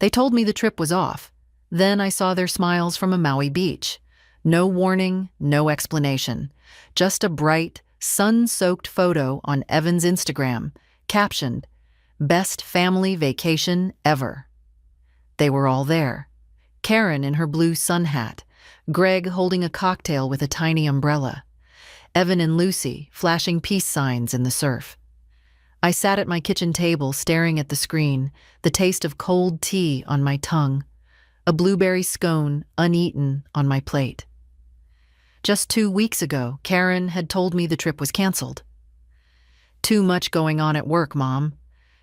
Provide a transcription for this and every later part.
They told me the trip was off. Then I saw their smiles from a Maui beach. No warning, no explanation. Just a bright, sun-soaked photo on Evan's Instagram, captioned, "Best family vacation ever." They were all there. Karen in her blue sun hat, Greg holding a cocktail with a tiny umbrella, Evan and Lucy flashing peace signs in the surf. I sat at my kitchen table staring at the screen, the taste of cold tea on my tongue, a blueberry scone uneaten on my plate. Just 2 weeks ago, Karen had told me the trip was canceled. "Too much going on at work, Mom.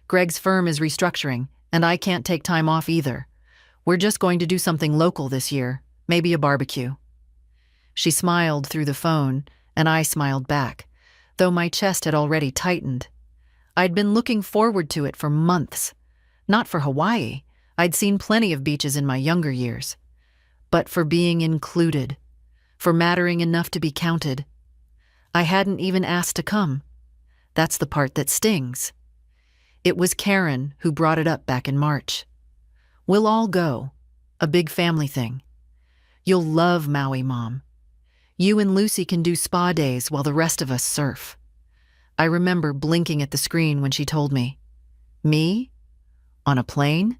Greg's firm is restructuring, and I can't take time off either. We're just going to do something local this year, maybe a barbecue." She smiled through the phone, and I smiled back, though my chest had already tightened. I'd been looking forward to it for months. Not for Hawaii. I'd seen plenty of beaches in my younger years. But for being included. For mattering enough to be counted. I hadn't even asked to come. That's the part that stings. It was Karen who brought it up back in March. "We'll all go. A big family thing. You'll love Maui, Mom. You and Lucy can do spa days while the rest of us surf." I remember blinking at the screen when she told me. Me? On a plane?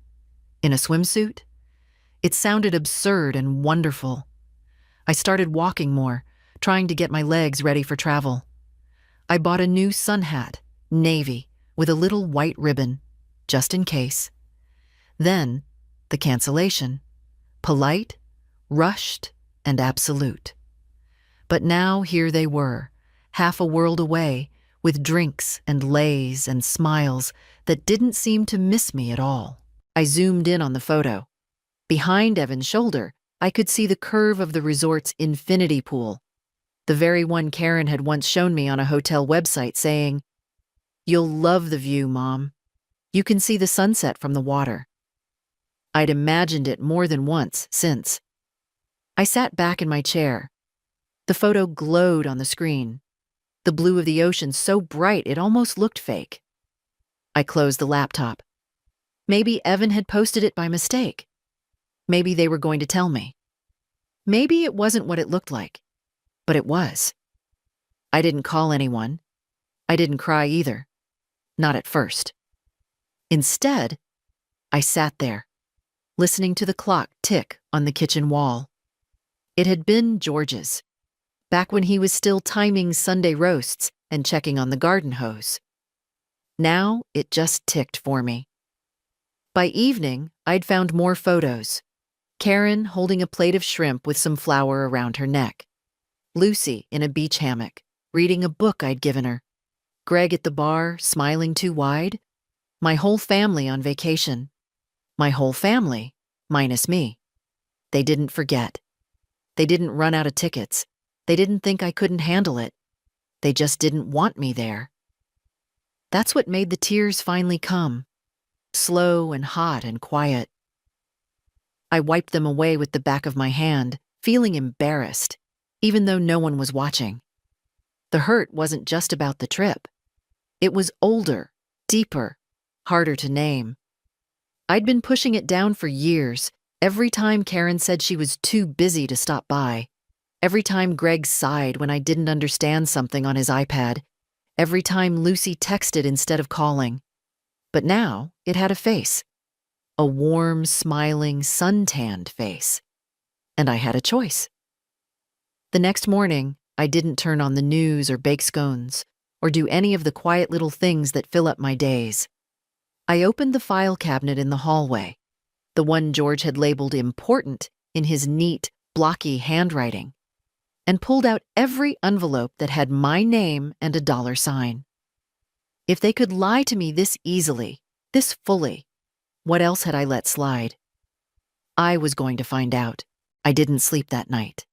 In a swimsuit? It sounded absurd and wonderful. I started walking more, trying to get my legs ready for travel. I bought a new sun hat, navy, with a little white ribbon, just in case. Then, the cancellation. Polite, rushed, and absolute. But now here they were, half a world away, with drinks and lays and smiles that didn't seem to miss me at all. I zoomed in on the photo. Behind Evan's shoulder, I could see the curve of the resort's infinity pool, the very one Karen had once shown me on a hotel website saying, "You'll love the view, Mom. You can see the sunset from the water." I'd imagined it more than once since. I sat back in my chair. The photo glowed on the screen, the blue of the ocean so bright it almost looked fake. I closed the laptop. Maybe Evan had posted it by mistake. Maybe they were going to tell me. Maybe it wasn't what it looked like, but it was. I didn't call anyone. I didn't cry either. Not at first. Instead, I sat there, listening to the clock tick on the kitchen wall. It had been George's, back when he was still timing Sunday roasts and checking on the garden hose. Now it just ticked for me. By evening, I'd found more photos. Karen holding a plate of shrimp with some flour around her neck. Lucy in a beach hammock, reading a book I'd given her. Greg at the bar, smiling too wide. My whole family on vacation. My whole family, minus me. They didn't forget. They didn't run out of tickets. They didn't think I couldn't handle it. They just didn't want me there. That's what made the tears finally come. Slow and hot and quiet. I wiped them away with the back of my hand, feeling embarrassed, even though no one was watching. The hurt wasn't just about the trip. It was older, deeper, harder to name. I'd been pushing it down for years, every time Karen said she was too busy to stop by. Every time Greg sighed when I didn't understand something on his iPad. Every time Lucy texted instead of calling. But now it had a face. A warm, smiling, sun-tanned face. And I had a choice. The next morning, I didn't turn on the news or bake scones, or do any of the quiet little things that fill up my days. I opened the file cabinet in the hallway, the one George had labeled important in his neat, blocky handwriting, and pulled out every envelope that had my name and a dollar sign. If they could lie to me this easily, this fully, what else had I let slide? I was going to find out. I didn't sleep that night.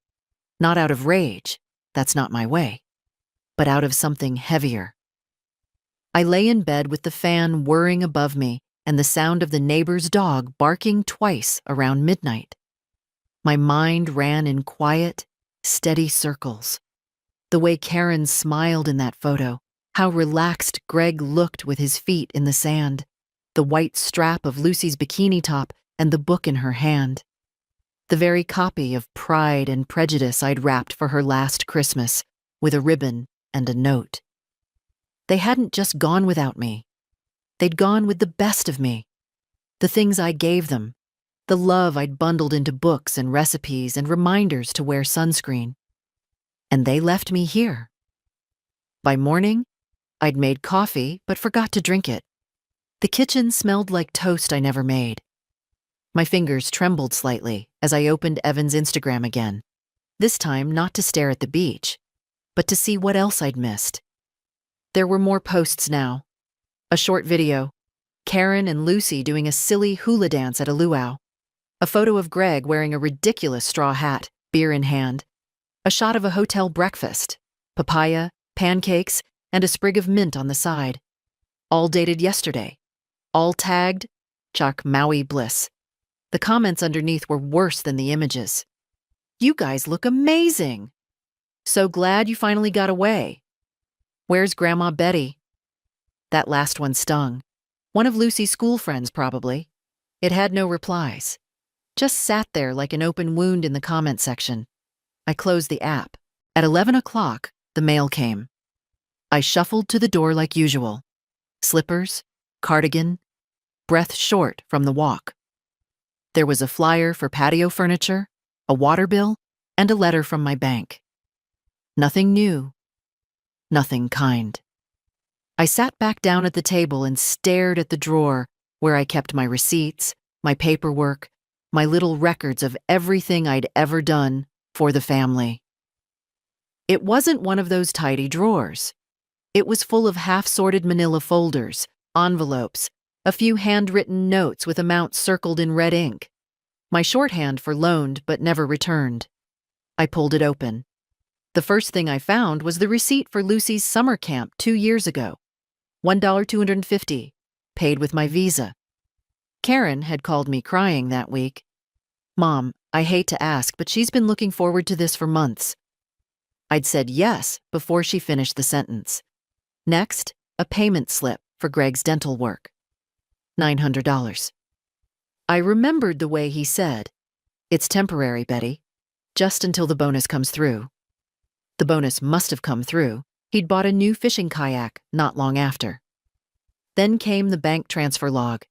Not out of rage, that's not my way, but out of something heavier. I lay in bed with the fan whirring above me and the sound of the neighbor's dog barking twice around midnight. My mind ran in quiet, steady circles. The way Karen smiled in that photo, how relaxed Greg looked with his feet in the sand, the white strap of Lucy's bikini top and the book in her hand. The very copy of Pride and Prejudice I'd wrapped for her last Christmas, with a ribbon and a note. They hadn't just gone without me. They'd gone with the best of me. The things I gave them, the love I'd bundled into books and recipes and reminders to wear sunscreen. And they left me here. By morning, I'd made coffee but forgot to drink it. The kitchen smelled like toast I never made. My fingers trembled slightly as I opened Evan's Instagram again, this time not to stare at the beach, but to see what else I'd missed. There were more posts now. A short video, Karen and Lucy doing a silly hula dance at a luau. A photo of Greg wearing a ridiculous straw hat, beer in hand. A shot of a hotel breakfast, papaya, pancakes, and a sprig of mint on the side. All dated yesterday. All tagged, Chuck Maui Bliss. The comments underneath were worse than the images. "You guys look amazing. So glad you finally got away. Where's Grandma Betty?" That last one stung. One of Lucy's school friends, probably. It had no replies. Just sat there like an open wound in the comment section. I closed the app. At 11 o'clock, the mail came. I shuffled to the door like usual. Slippers, cardigan, breath short from the walk. There was a flyer for patio furniture, a water bill, and a letter from my bank. Nothing new, nothing kind. I sat back down at the table and stared at the drawer where I kept my receipts, my paperwork, my little records of everything I'd ever done for the family. It wasn't one of those tidy drawers. It was full of half-sorted manila folders, envelopes, a few handwritten notes with amounts circled in red ink. My shorthand for loaned but never returned. I pulled it open. The first thing I found was the receipt for Lucy's summer camp 2 years ago. $1.250, paid with my Visa. Karen had called me crying that week. "Mom, I hate to ask, but she's been looking forward to this for months." I'd said yes before she finished the sentence. Next, a payment slip for Greg's dental work. $900. I remembered the way he said, "It's temporary, Betty, just until the bonus comes through." The bonus must have come through. He'd bought a new fishing kayak not long after. Then came the bank transfer log,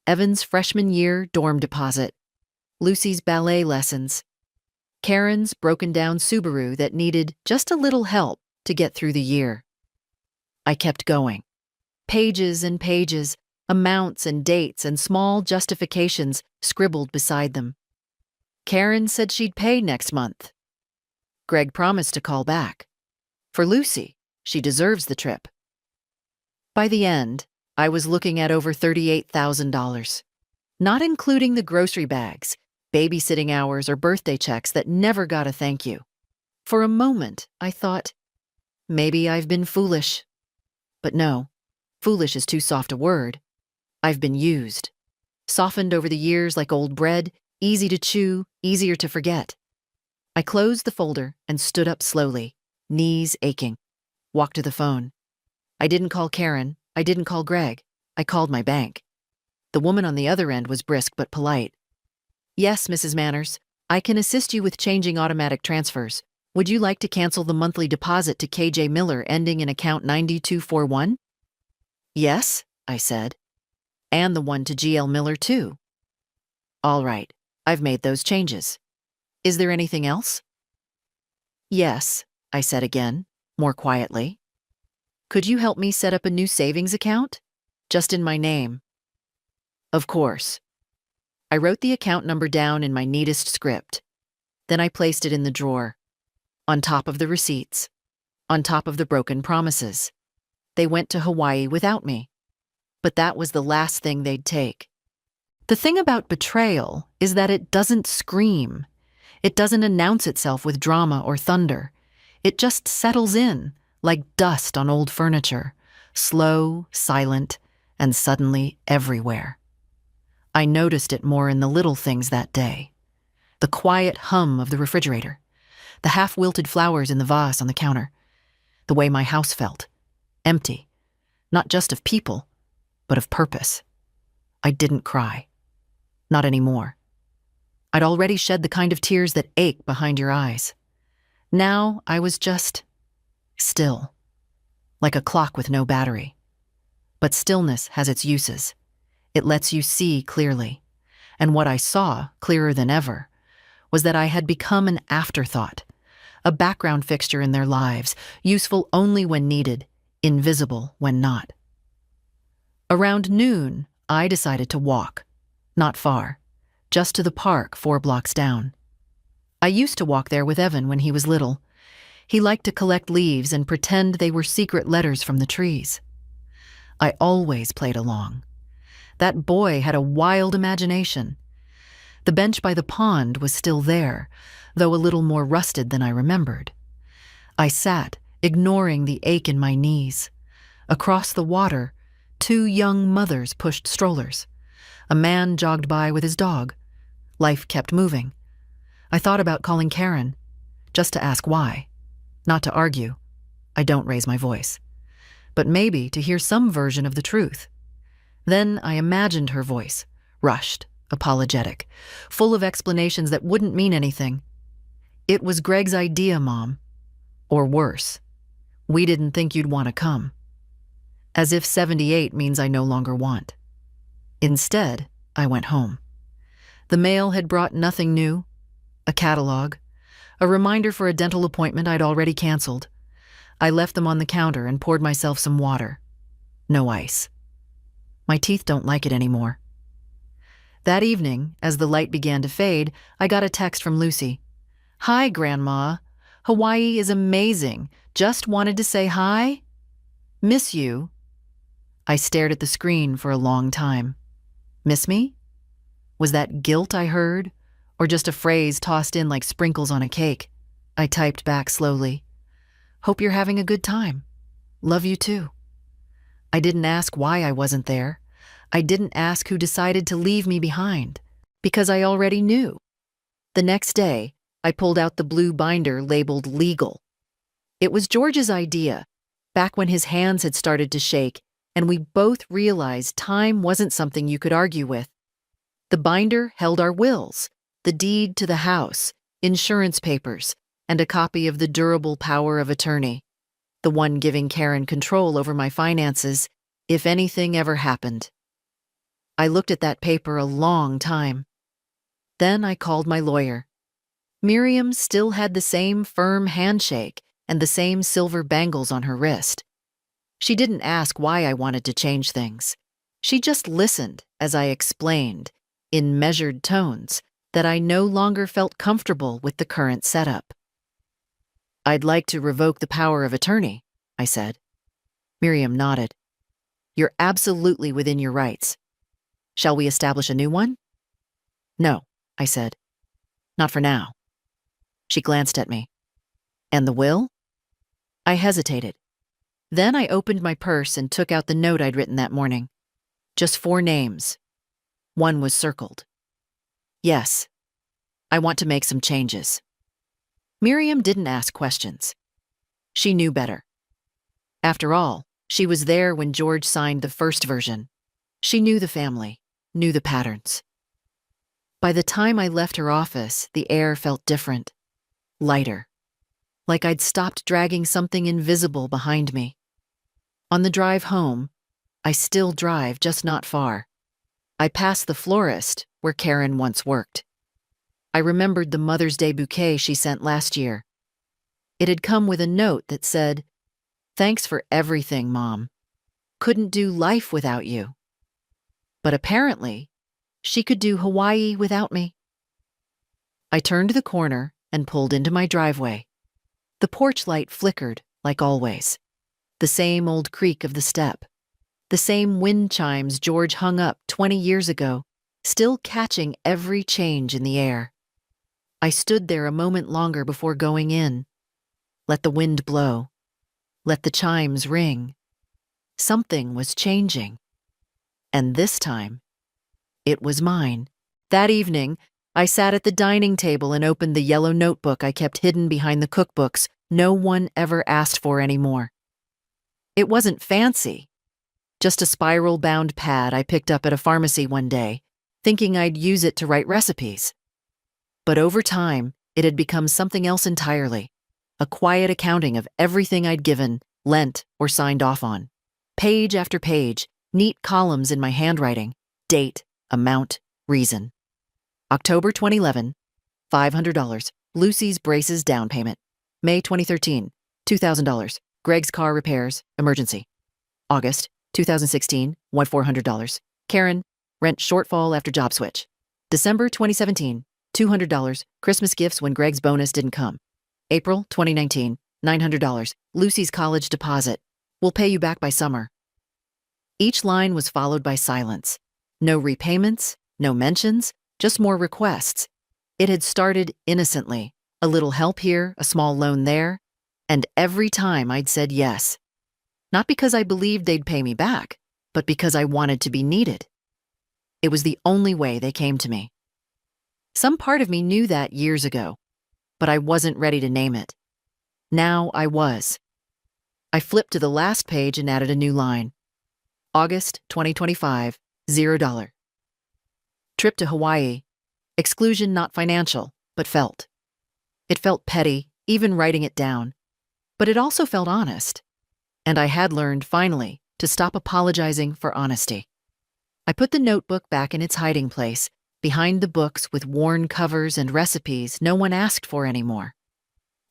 Evan's freshman year dorm deposit, Lucy's ballet lessons, Karen's broken-down Subaru that needed just a little help to get through the year. I kept going. Pages and pages, amounts and dates and small justifications scribbled beside them. Karen said she'd pay next month. Greg promised to call back. For Lucy, she deserves the trip. By the end, I was looking at over $38,000, not including the grocery bags, babysitting hours, or birthday checks that never got a thank you. For a moment, I thought, maybe I've been foolish. But no, foolish is too soft a word. I've been used. Softened over the years like old bread, easy to chew, easier to forget. I closed the folder and stood up slowly, knees aching. Walked to the phone. I didn't call Karen. I didn't call Greg. I called my bank. The woman on the other end was brisk but polite. "Yes, Mrs. Manners, I can assist you with changing automatic transfers. Would you like to cancel the monthly deposit to KJ Miller ending in account 9241? "Yes," I said. "And the one to GL Miller, too." "All right, I've made those changes. Is there anything else?" "Yes," I said again, more quietly. "Could you help me set up a new savings account? Just in my name." "Of course." I wrote the account number down in my neatest script. Then I placed it in the drawer, on top of the receipts, on top of the broken promises. They went to Hawaii without me. But that was the last thing they'd take. The thing about betrayal is that it doesn't scream. It doesn't announce itself with drama or thunder. It just settles in, like dust on old furniture, slow, silent, and suddenly everywhere. I noticed it more in the little things that day. The quiet hum of the refrigerator, the half-wilted flowers in the vase on the counter, the way my house felt, empty, not just of people, but of purpose. I didn't cry. Not anymore. I'd already shed the kind of tears that ache behind your eyes. Now I was just still, like a clock with no battery. But stillness has its uses. It lets you see clearly. And what I saw, clearer than ever, was that I had become an afterthought, a background fixture in their lives, useful only when needed, invisible when not. Around noon, I decided to walk. Not far, just to the park 4 blocks down. I used to walk there with Evan when he was little. He liked to collect leaves and pretend they were secret letters from the trees. I always played along. That boy had a wild imagination. The bench by the pond was still there, though a little more rusted than I remembered. I sat, ignoring the ache in my knees. Across the water, 2 young mothers pushed strollers. A man jogged by with his dog. Life kept moving. I thought about calling Karen, just to ask why. Not to argue. I don't raise my voice. But maybe to hear some version of the truth. Then I imagined her voice, rushed, apologetic, full of explanations that wouldn't mean anything. It was Greg's idea, Mom. Or worse, we didn't think you'd want to come. As if 78 means I no longer want. Instead, I went home. The mail had brought nothing new. A catalog, a reminder for a dental appointment I'd already canceled. I left them on the counter and poured myself some water. No ice. My teeth don't like it anymore. That evening, as the light began to fade, I got a text from Lucy. "Hi, Grandma. Hawaii is amazing. Just wanted to say hi. Miss you." I stared at the screen for a long time. Miss me? Was that guilt I heard? Or just a phrase tossed in like sprinkles on a cake? I typed back slowly. "Hope you're having a good time. Love you too." I didn't ask why I wasn't there. I didn't ask who decided to leave me behind, because I already knew. The next day, I pulled out the blue binder labeled legal. It was George's idea, back when his hands had started to shake, and we both realized time wasn't something you could argue with. The binder held our wills, the deed to the house, insurance papers, and a copy of the durable power of attorney, the one giving Karen control over my finances if anything ever happened. I looked at that paper a long time. Then I called my lawyer. Miriam still had the same firm handshake and the same silver bangles on her wrist. She didn't ask why I wanted to change things. She just listened as I explained, in measured tones, that I no longer felt comfortable with the current setup. "I'd like to revoke the power of attorney," I said. Miriam nodded. "You're absolutely within your rights. Shall we establish a new one?" "No," I said. "Not for now." She glanced at me. "And the will?" I hesitated. Then I opened my purse and took out the note I'd written that morning. Just 4 names. One was circled. "Yes, I want to make some changes." Miriam didn't ask questions. She knew better. After all, she was there when George signed the first version. She knew the family, knew the patterns. By the time I left her office, the air felt different, lighter, like I'd stopped dragging something invisible behind me. On the drive home, I still drive, just not far. I passed the florist where Karen once worked. I remembered the Mother's Day bouquet she sent last year. It had come with a note that said, "Thanks for everything, Mom. Couldn't do life without you." But apparently, she could do Hawaii without me. I turned the corner and pulled into my driveway. The porch light flickered, like always. The same old creak of the step. The same wind chimes George hung up 20 years ago, still catching every change in the air. I stood there a moment longer before going in. Let the wind blow. Let the chimes ring. Something was changing. And this time, it was mine. That evening, I sat at the dining table and opened the yellow notebook I kept hidden behind the cookbooks no one ever asked for anymore. It wasn't fancy. Just a spiral-bound pad I picked up at a pharmacy one day, thinking I'd use it to write recipes. But over time, it had become something else entirely, a quiet accounting of everything I'd given, lent, or signed off on. Page after page, neat columns in my handwriting, date, amount, reason. October 2011, $500, Lucy's braces down payment. May 2013, $2,000, Greg's car repairs, emergency. August 2016, $400, Karen, rent shortfall after job switch. December 2017, $200, Christmas gifts when Greg's bonus didn't come. April 2019, $900, Lucy's college deposit. We'll pay you back by summer. Each line was followed by silence. No repayments, no mentions, just more requests. It had started innocently, a little help here, a small loan there, and every time I'd said yes. Not because I believed they'd pay me back, but because I wanted to be needed. It was the only way they came to me. Some part of me knew that years ago, but I wasn't ready to name it. Now I was. I flipped to the last page and added a new line. August 2025, $0. Trip to Hawaii. Exclusion not financial, but felt. It felt petty, even writing it down. But it also felt honest. And I had learned, finally, to stop apologizing for honesty. I put the notebook back in its hiding place, behind the books with worn covers and recipes no one asked for anymore.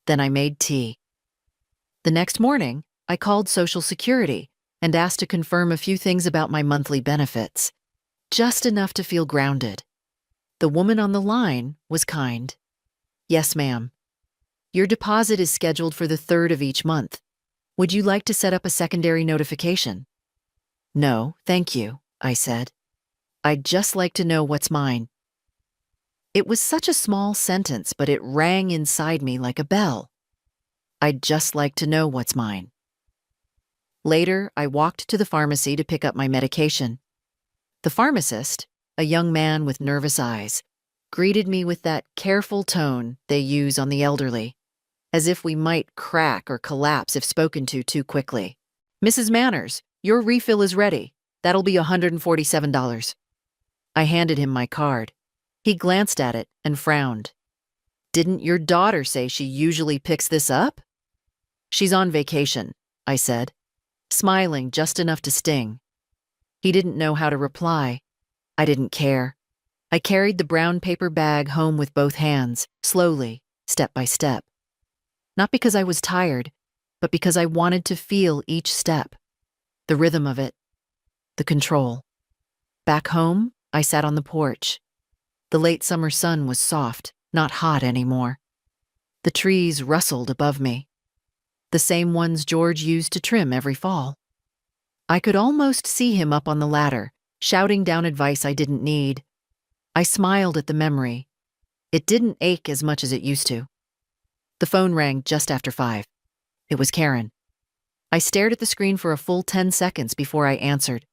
Then I made tea. The next morning, I called Social Security and asked to confirm a few things about my monthly benefits, just enough to feel grounded. The woman on the line was kind. Yes, ma'am. Your deposit is scheduled for the 3rd of each month. Would you like to set up a secondary notification? No, thank you, I said. I'd just like to know what's mine. It was such a small sentence, but it rang inside me like a bell. I'd just like to know what's mine. Later, I walked to the pharmacy to pick up my medication. The pharmacist, a young man with nervous eyes, greeted me with that careful tone they use on the elderly, as if we might crack or collapse if spoken to too quickly. Mrs. Manners, your refill is ready. That'll be $147. I handed him my card. He glanced at it and frowned. Didn't your daughter say she usually picks this up? She's on vacation, I said, smiling just enough to sting. He didn't know how to reply. I didn't care. I carried the brown paper bag home with both hands, slowly, step by step. Not because I was tired, but because I wanted to feel each step. The rhythm of it. The control. Back home, I sat on the porch. The late summer sun was soft, not hot anymore. The trees rustled above me. The same ones George used to trim every fall. I could almost see him up on the ladder, shouting down advice I didn't need. I smiled at the memory. It didn't ache as much as it used to. The phone rang just after 5. It was Karen. I stared at the screen for a full 10 seconds before I answered.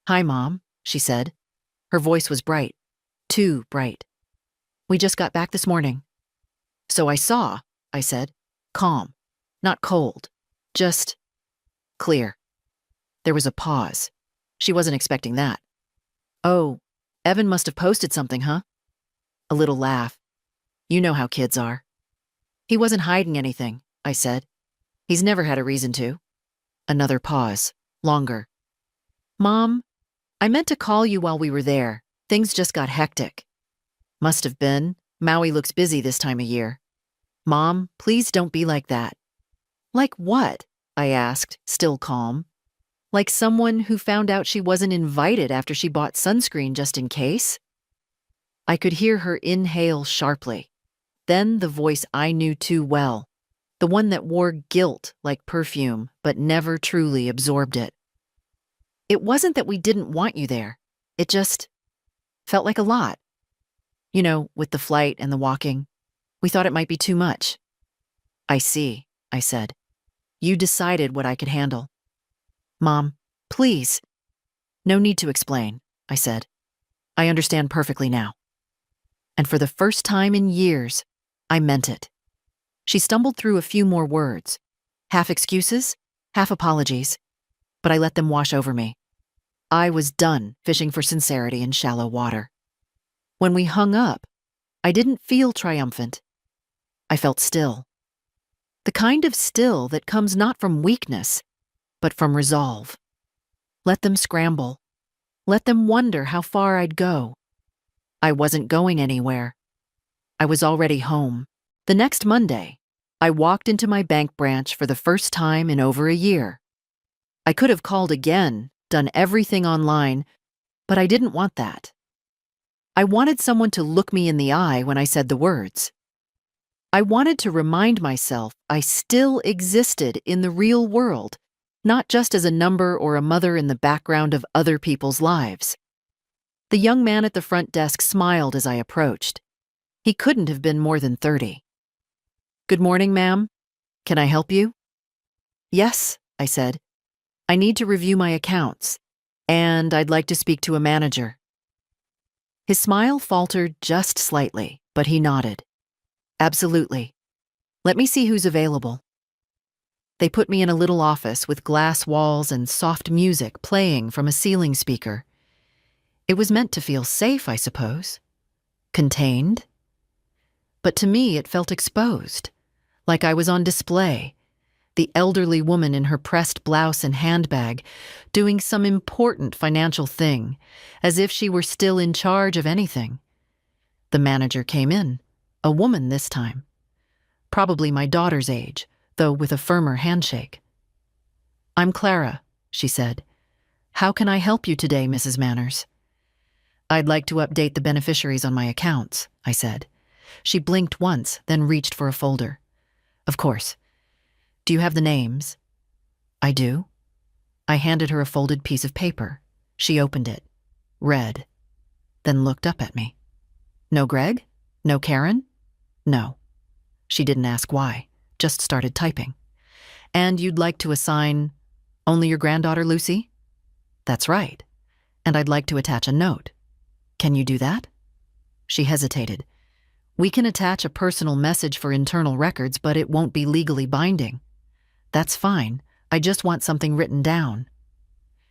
Hi, Mom, she said. Her voice was bright. Too bright. We just got back this morning. So I saw, I said. Calm. Not cold. Just clear. There was a pause. She wasn't expecting that. Oh, Evan must have posted something, huh? A little laugh. You know how kids are. He wasn't hiding anything, I said. He's never had a reason to. Another pause. Longer. Mom, I meant to call you while we were there. Things just got hectic. Must have been. Maui looks busy this time of year. Mom, please don't be like that. Like what? I asked, still calm. Like someone who found out she wasn't invited after she bought sunscreen just in case? I could hear her inhale sharply. Then the voice I knew too well, the one that wore guilt like perfume but never truly absorbed it. It wasn't that we didn't want you there. It just felt like a lot. You know, with the flight and the walking. We thought it might be too much. I see, I said. You decided what I could handle. Mom, please. No need to explain, I said. I understand perfectly now. And for the first time in years, I meant it. She stumbled through a few more words, half excuses, half apologies, but I let them wash over me. I was done fishing for sincerity in shallow water. When we hung up, I didn't feel triumphant. I felt still. The kind of still that comes not from weakness, but from resolve. Let them scramble. Let them wonder how far I'd go. I wasn't going anywhere. I was already home. The next Monday, I walked into my bank branch for the first time in over a year. I could have called again, done everything online, but I didn't want that. I wanted someone to look me in the eye when I said the words. I wanted to remind myself I still existed in the real world, not just as a number or a mother in the background of other people's lives. The young man at the front desk smiled as I approached. He couldn't have been more than 30. "Good morning, ma'am. Can I help you?" "Yes," I said. "I need to review my accounts, and I'd like to speak to a manager." His smile faltered just slightly, but he nodded. "Absolutely. Let me see who's available." They put me in a little office with glass walls and soft music playing from a ceiling speaker. It was meant to feel safe, I suppose. Contained. But to me, it felt exposed, like I was on display, the elderly woman in her pressed blouse and handbag, doing some important financial thing, as if she were still in charge of anything. The manager came in, a woman this time. Probably my daughter's age, though with a firmer handshake. "I'm Clara," she said. "How can I help you today, Mrs. Manners?" "I'd like to update the beneficiaries on my accounts," I said. She blinked once, then reached for a folder. "Of course. Do you have the names?" "I do." I handed her a folded piece of paper. She opened it, read, then looked up at me. "No Greg? No Karen?" "No." She didn't ask why, just started typing. "And you'd like to assign only your granddaughter, Lucy?" "That's right. And I'd like to attach a note. Can you do that?" She hesitated. "We can attach a personal message for internal records, but it won't be legally binding." "That's fine. I just want something written down."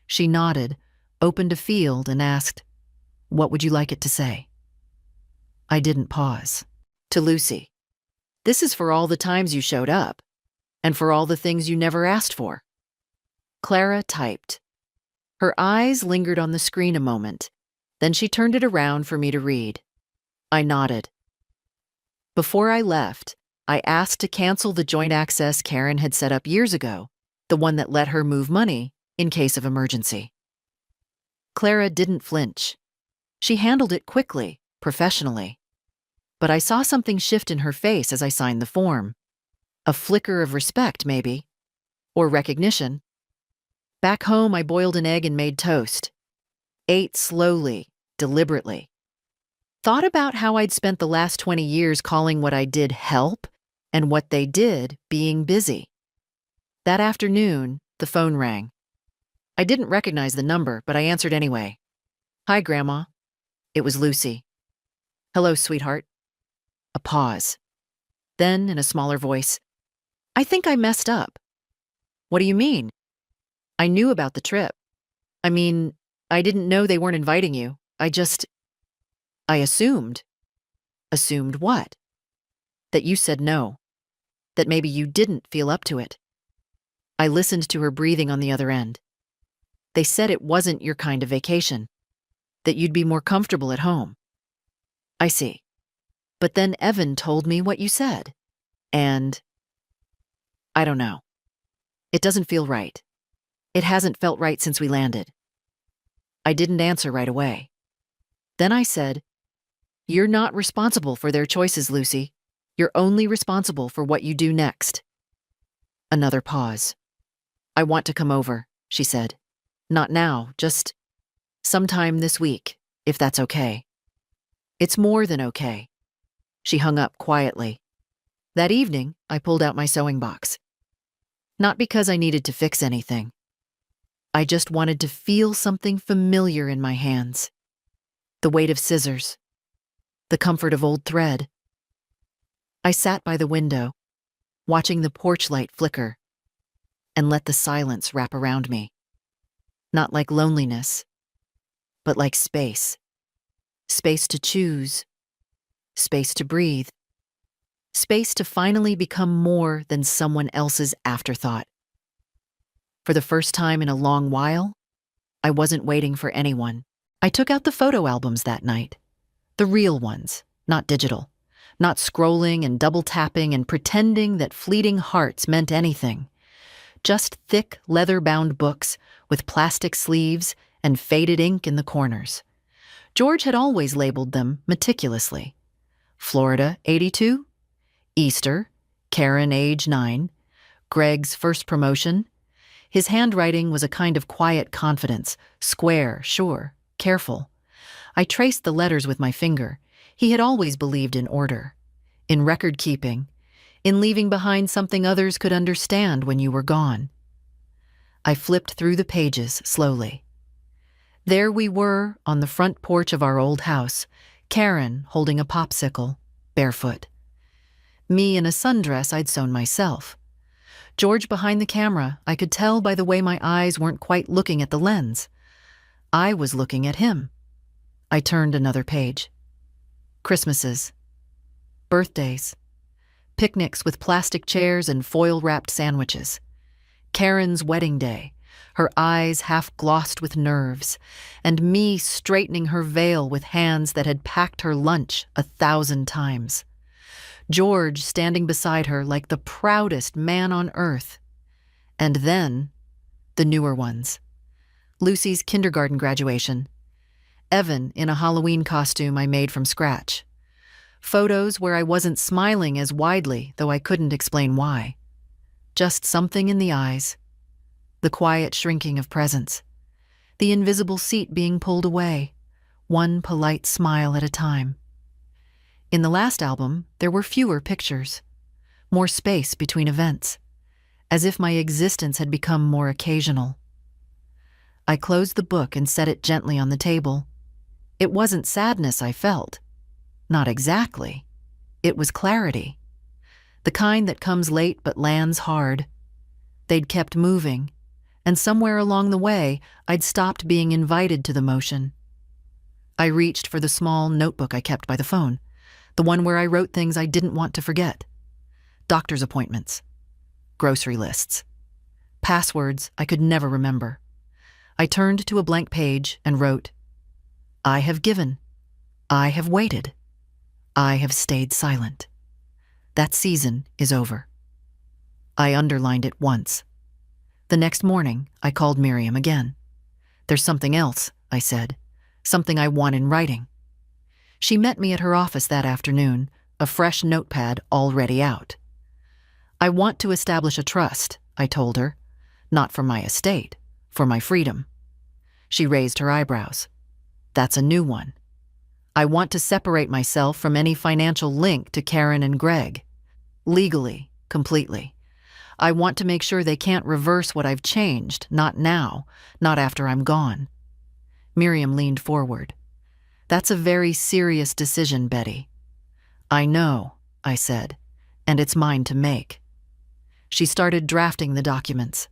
She nodded, opened a field, and asked, "What would you like it to say?" I didn't pause. "To Lucy. This is for all the times you showed up, and for all the things you never asked for." Clara typed. Her eyes lingered on the screen a moment, then she turned it around for me to read. I nodded. Before I left, I asked to cancel the joint access Karen had set up years ago, the one that let her move money in case of emergency. Clara didn't flinch. She handled it quickly, professionally. But I saw something shift in her face as I signed the form. A flicker of respect, maybe. Or recognition. Back home, I boiled an egg and made toast. Ate slowly, deliberately. Thought about how I'd spent the last 20 years calling what I did help and what they did being busy. That afternoon, the phone rang. I didn't recognize the number, but I answered anyway. "Hi, Grandma." It was Lucy. "Hello, sweetheart." A pause. Then, in a smaller voice, "I think I messed up." "What do you mean?" "I knew about the trip. I mean, I didn't know they weren't inviting you. I assumed." "Assumed what?" "That you said no. That maybe you didn't feel up to it." I listened to her breathing on the other end. "They said it wasn't your kind of vacation. That you'd be more comfortable at home." "I see. But then Evan told me what you said. And I don't know. It doesn't feel right. It hasn't felt right since we landed." I didn't answer right away. Then I said, "You're not responsible for their choices, Lucy. You're only responsible for what you do next." Another pause. "I want to come over," she said. "Not now, just sometime this week, if that's okay." "It's more than okay." She hung up quietly. That evening, I pulled out my sewing box. Not because I needed to fix anything. I just wanted to feel something familiar in my hands. The weight of scissors. The comfort of old thread. I sat by the window, watching the porch light flicker, and let the silence wrap around me. Not like loneliness, but like space. Space to choose. Space to breathe. Space to finally become more than someone else's afterthought. For the first time in a long while, I wasn't waiting for anyone. I took out the photo albums that night. The real ones, not digital. Not scrolling and double tapping and pretending that fleeting hearts meant anything. Just thick, leather-bound books with plastic sleeves and faded ink in the corners. George had always labeled them meticulously. Florida, 82. Easter, Karen, age 9. Greg's first promotion. His handwriting was a kind of quiet confidence, square, sure, careful. I traced the letters with my finger. He had always believed in order, in record-keeping, in leaving behind something others could understand when you were gone. I flipped through the pages slowly. There we were on the front porch of our old house, Karen holding a popsicle, barefoot. Me in a sundress I'd sewn myself. George behind the camera, I could tell by the way my eyes weren't quite looking at the lens. I was looking at him. I turned another page. Christmases. Birthdays. Picnics with plastic chairs and foil-wrapped sandwiches. Karen's wedding day, her eyes half glossed with nerves, and me straightening her veil with hands that had packed her lunch 1,000 times. George standing beside her like the proudest man on earth. And then, the newer ones. Lucy's kindergarten graduation. Evan in a Halloween costume I made from scratch. Photos where I wasn't smiling as widely, though I couldn't explain why. Just something in the eyes. The quiet shrinking of presence. The invisible seat being pulled away, one polite smile at a time. In the last album, there were fewer pictures, more space between events, as if my existence had become more occasional. I closed the book and set it gently on the table. It wasn't sadness I felt. Not exactly. It was clarity. The kind that comes late but lands hard. They'd kept moving, and somewhere along the way, I'd stopped being invited to the motion. I reached for the small notebook I kept by the phone, the one where I wrote things I didn't want to forget. Doctor's appointments. Grocery lists. Passwords I could never remember. I turned to a blank page and wrote, I have given. I have waited. I have stayed silent. That season is over. I underlined it once. The next morning, I called Miriam again. There's something else, I said. Something I want in writing. She met me at her office that afternoon, a fresh notepad already out. I want to establish a trust, I told her. Not for my estate, for my freedom. She raised her eyebrows. That's a new one. I want to separate myself from any financial link to Karen and Greg. Legally, completely. I want to make sure they can't reverse what I've changed, not now, not after I'm gone. Miriam leaned forward. That's a very serious decision, Betty. I know, I said, and it's mine to make. She started drafting the documents.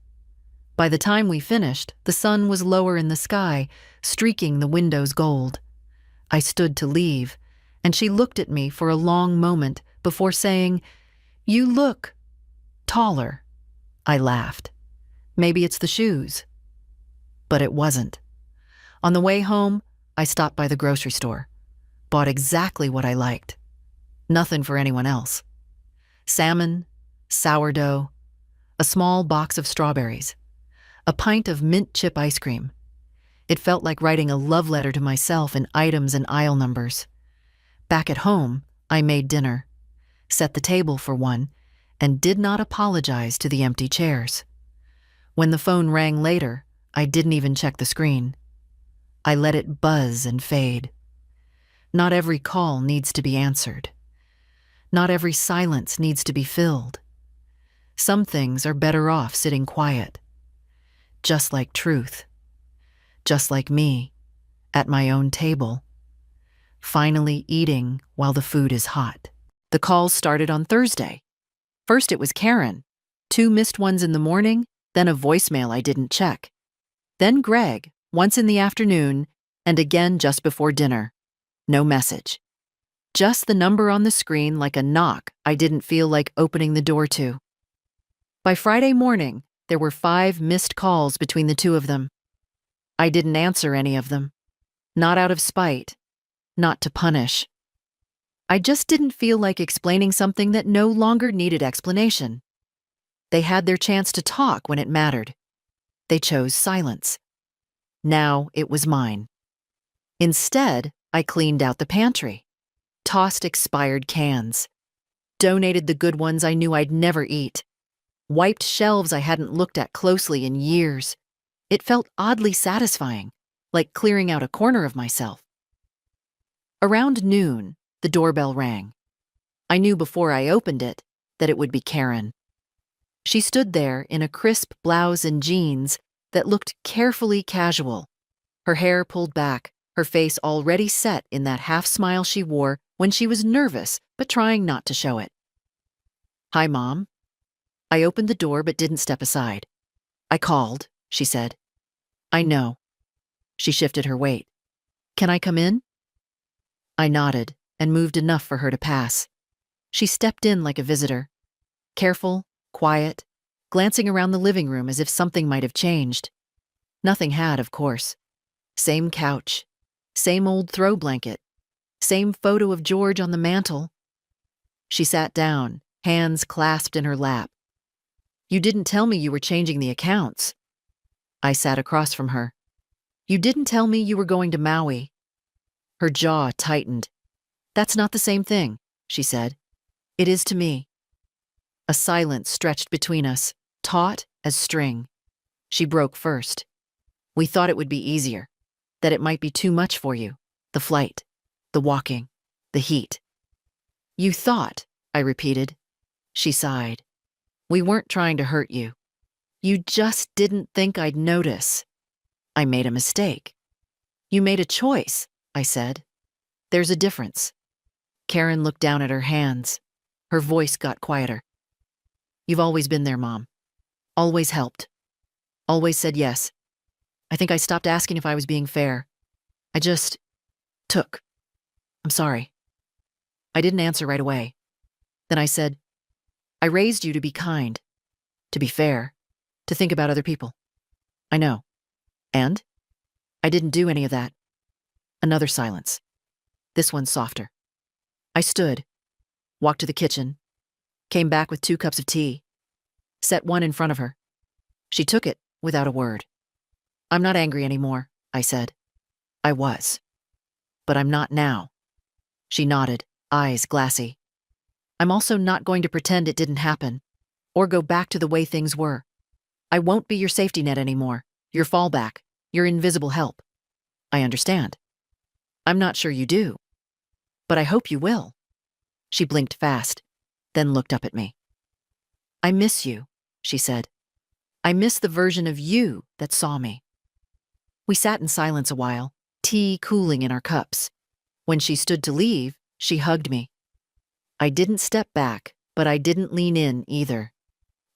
By the time we finished, the sun was lower in the sky, streaking the windows gold. I stood to leave, and she looked at me for a long moment before saying, You look taller. I laughed. Maybe it's the shoes. But it wasn't. On the way home, I stopped by the grocery store, bought exactly what I liked. Nothing for anyone else. Salmon, sourdough, a small box of strawberries, a pint of mint chip ice cream. It felt like writing a love letter to myself in items and aisle numbers. Back at home, I made dinner, set the table for one, and did not apologize to the empty chairs. When the phone rang later, I didn't even check the screen. I let it buzz and fade. Not every call needs to be answered. Not every silence needs to be filled. Some things are better off sitting quiet. Just like truth. Just like me, at my own table, finally eating while the food is hot. The calls started on Thursday. First it was Karen, 2 missed ones in the morning, then a voicemail I didn't check. Then Greg, once in the afternoon, and again just before dinner. No message. Just the number on the screen like a knock I didn't feel like opening the door to. By Friday morning, there were 5 missed calls between the two of them. I didn't answer any of them. Not out of spite. Not to punish. I just didn't feel like explaining something that no longer needed explanation. They had their chance to talk when it mattered. They chose silence. Now it was mine. Instead, I cleaned out the pantry, tossed expired cans, donated the good ones I knew I'd never eat, wiped shelves I hadn't looked at closely in years. It felt oddly satisfying, like clearing out a corner of myself. Around noon, the doorbell rang. I knew before I opened it that it would be Karen. She stood there in a crisp blouse and jeans that looked carefully casual, her hair pulled back, her face already set in that half-smile she wore when she was nervous but trying not to show it. "Hi, Mom." I opened the door but didn't step aside. "I called," she said. "I know." She shifted her weight. "Can I come in?" I nodded and moved enough for her to pass. She stepped in like a visitor, careful, quiet, glancing around the living room as if something might have changed. Nothing had, of course. Same couch, same old throw blanket, same photo of George on the mantel. She sat down, hands clasped in her lap. "You didn't tell me you were changing the accounts." I sat across from her. "You didn't tell me you were going to Maui." Her jaw tightened. "That's not the same thing," she said. "It is to me." A silence stretched between us, taut as string. She broke first. "We thought it would be easier, that it might be too much for you, the flight, the walking, the heat." "You thought," I repeated. She sighed. "We weren't trying to hurt you. You just didn't think I'd notice." "I made a mistake." "You made a choice," I said. "There's a difference." Karen looked down at her hands. Her voice got quieter. "You've always been there, Mom. Always helped. Always said yes. I think I stopped asking if I was being fair. I just took. I'm sorry." I didn't answer right away. Then I said, "I raised you to be kind, to be fair, to think about other people. I know. And? I didn't do any of that." Another silence. This one softer. I stood, walked to the kitchen, came back with 2 cups of tea, set one in front of her. She took it without a word. "I'm not angry anymore," I said. I was. But I'm not now. She nodded, eyes glassy. "I'm also not going to pretend it didn't happen, or go back to the way things were. I won't be your safety net anymore, your fallback, your invisible help. I understand. I'm not sure you do. But I hope you will." She blinked fast, then looked up at me. "I miss you," she said. "I miss the version of you that saw me." We sat in silence a while, tea cooling in our cups. When she stood to leave, she hugged me. I didn't step back, but I didn't lean in either.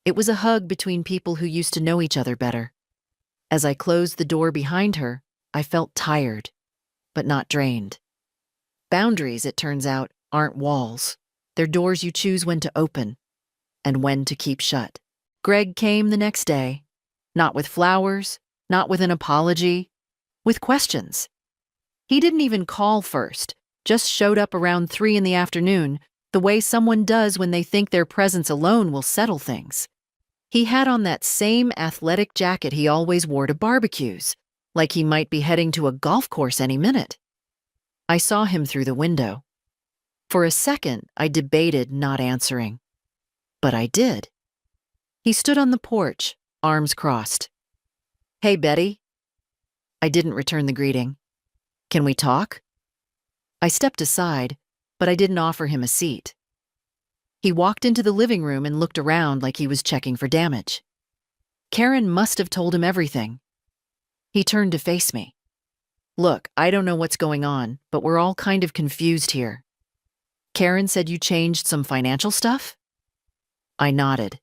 It was a hug between people who used to know each other better. As I closed the door behind her, I felt tired, but not drained. Boundaries, it turns out, aren't walls. They're doors you choose when to open and when to keep shut. Greg came the next day, not with flowers, not with an apology, with questions. He didn't even call first, just showed up around 3 in the afternoon, the way someone does when they think their presence alone will settle things. He had on that same athletic jacket he always wore to barbecues, like he might be heading to a golf course any minute. I saw him through the window. For a second, I debated not answering. But I did. He stood on the porch, arms crossed. "Hey, Betty." I didn't return the greeting. "Can we talk?" I stepped aside, but I didn't offer him a seat. He walked into the living room and looked around like he was checking for damage. Karen must have told him everything. He turned to face me. "Look, I don't know what's going on, but we're all kind of confused here. Karen said you changed some financial stuff?" I nodded.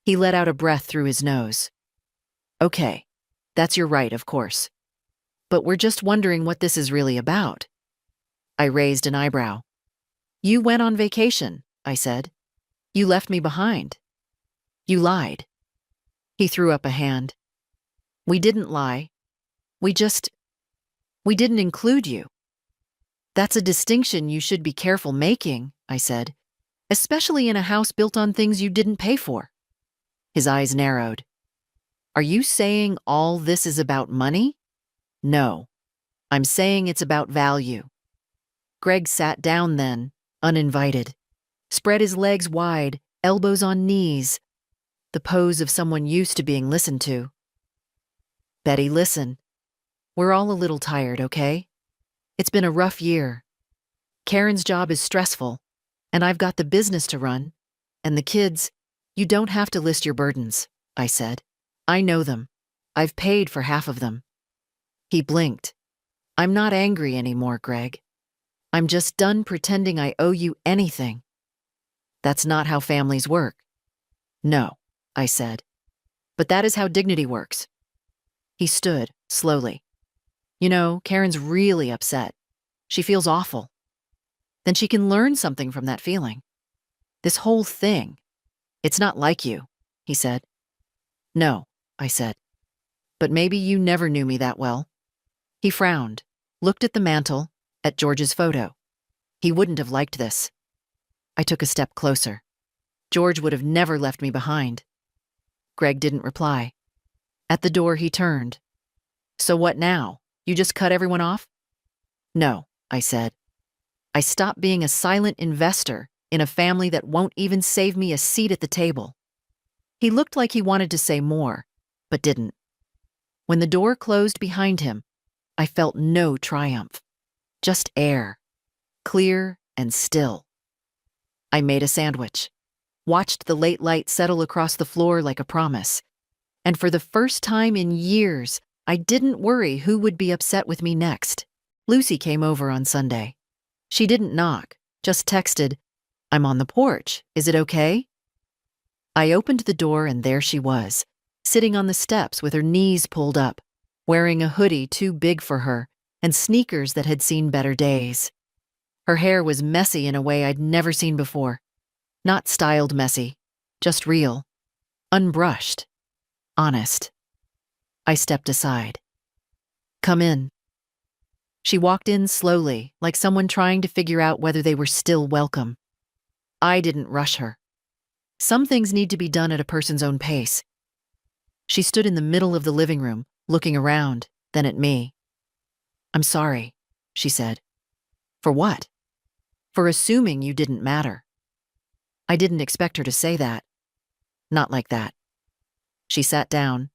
He let out a breath through his nose. "Okay, that's your right, of course. But we're just wondering what this is really about." I raised an eyebrow. You went on vacation, I said. You left me behind. You lied. He threw up a hand. We didn't lie. We didn't include you. That's a distinction you should be careful making, I said, especially in a house built on things you didn't pay for. His eyes narrowed. Are you saying all this is about money? No. I'm saying it's about value. Greg sat down then, uninvited. Spread his legs wide, elbows on knees. The pose of someone used to being listened to. Betty, listen. We're all a little tired, okay? It's been a rough year. Karen's job is stressful, and I've got the business to run. And the kids, you don't have to list your burdens, I said. I know them. I've paid for half of them. He blinked. I'm not angry anymore, Greg. I'm just done pretending I owe you anything. That's not how families work. No, I said. But that is how dignity works. He stood, slowly. You know, Karen's really upset. She feels awful. Then she can learn something from that feeling. This whole thing, it's not like you, he said. No, I said. But maybe you never knew me that well. He frowned, looked at the mantel, at George's photo. He wouldn't have liked this. I took a step closer. George would have never left me behind. Greg didn't reply. At the door, he turned. So what now? You just cut everyone off? No, I said. I stopped being a silent investor in a family that won't even save me a seat at the table. He looked like he wanted to say more, but didn't. When the door closed behind him, I felt no triumph. Just air, clear and still. I made a sandwich, watched the late light settle across the floor like a promise, and for the first time in years, I didn't worry who would be upset with me next. Lucy came over on Sunday. She didn't knock, just texted, I'm on the porch, is it okay? I opened the door and there she was, sitting on the steps with her knees pulled up, wearing a hoodie too big for her and sneakers that had seen better days. Her hair was messy in a way I'd never seen before. Not styled messy, just real, unbrushed, honest. I stepped aside. Come in. She walked in slowly, like someone trying to figure out whether they were still welcome. I didn't rush her. Some things need to be done at a person's own pace. She stood in the middle of the living room, looking around, then at me. I'm sorry, she said. For what? For assuming you didn't matter. I didn't expect her to say that. Not like that. She sat down,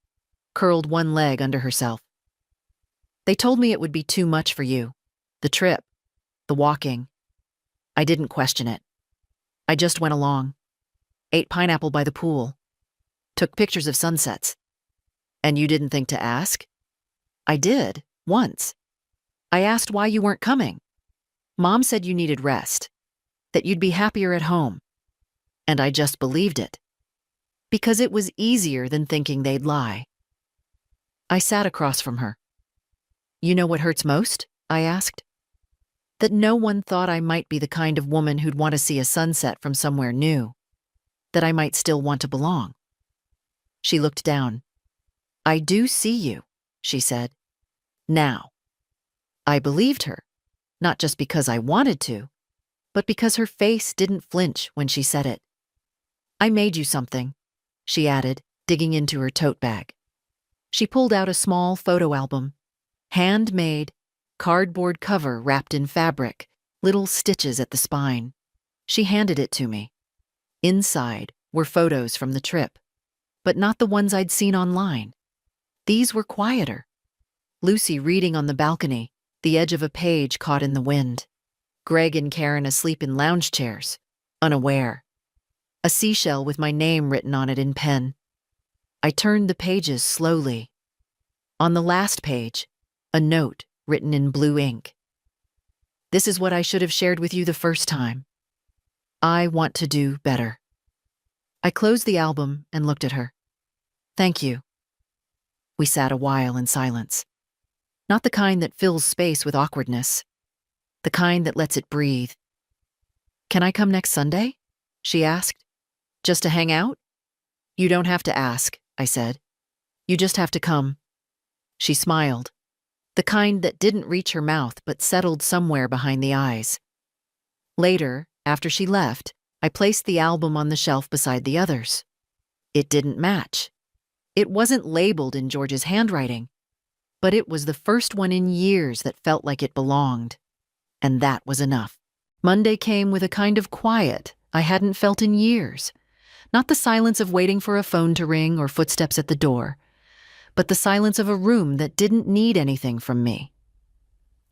curled one leg under herself. They told me it would be too much for you. The trip, the walking. I didn't question it. I just went along. Ate pineapple by the pool. Took pictures of sunsets. And you didn't think to ask? I did, once. I asked why you weren't coming. Mom said you needed rest, that you'd be happier at home. And I just believed it. Because it was easier than thinking they'd lie. I sat across from her. You know what hurts most? I asked. That no one thought I might be the kind of woman who'd want to see a sunset from somewhere new. That I might still want to belong. She looked down. I do see you, she said. Now. I believed her, not just because I wanted to, but because her face didn't flinch when she said it. I made you something, she added, digging into her tote bag. She pulled out a small photo album. Handmade, cardboard cover wrapped in fabric, little stitches at the spine. She handed it to me. Inside were photos from the trip, but not the ones I'd seen online. These were quieter. Lucy reading on the balcony, the edge of a page caught in the wind. Greg and Karen asleep in lounge chairs, unaware. A seashell with my name written on it in pen. I turned the pages slowly. On the last page, a note written in blue ink. This is what I should have shared with you the first time. I want to do better. I closed the album and looked at her. Thank you. We sat a while in silence. Not the kind that fills space with awkwardness. the kind that lets it breathe. "Can I come next Sunday?" she asked. "Just to hang out?" "You don't have to ask," I said. "You just have to come." She smiled, the kind that didn't reach her mouth but settled somewhere behind the eyes. Later, after she left, I placed the album on the shelf beside the others. It didn't match. It wasn't labeled in George's handwriting, but it was the first one in years that felt like it belonged. And that was enough. Monday came with a kind of quiet I hadn't felt in years. Not the silence of waiting for a phone to ring or footsteps at the door, but the silence of a room that didn't need anything from me.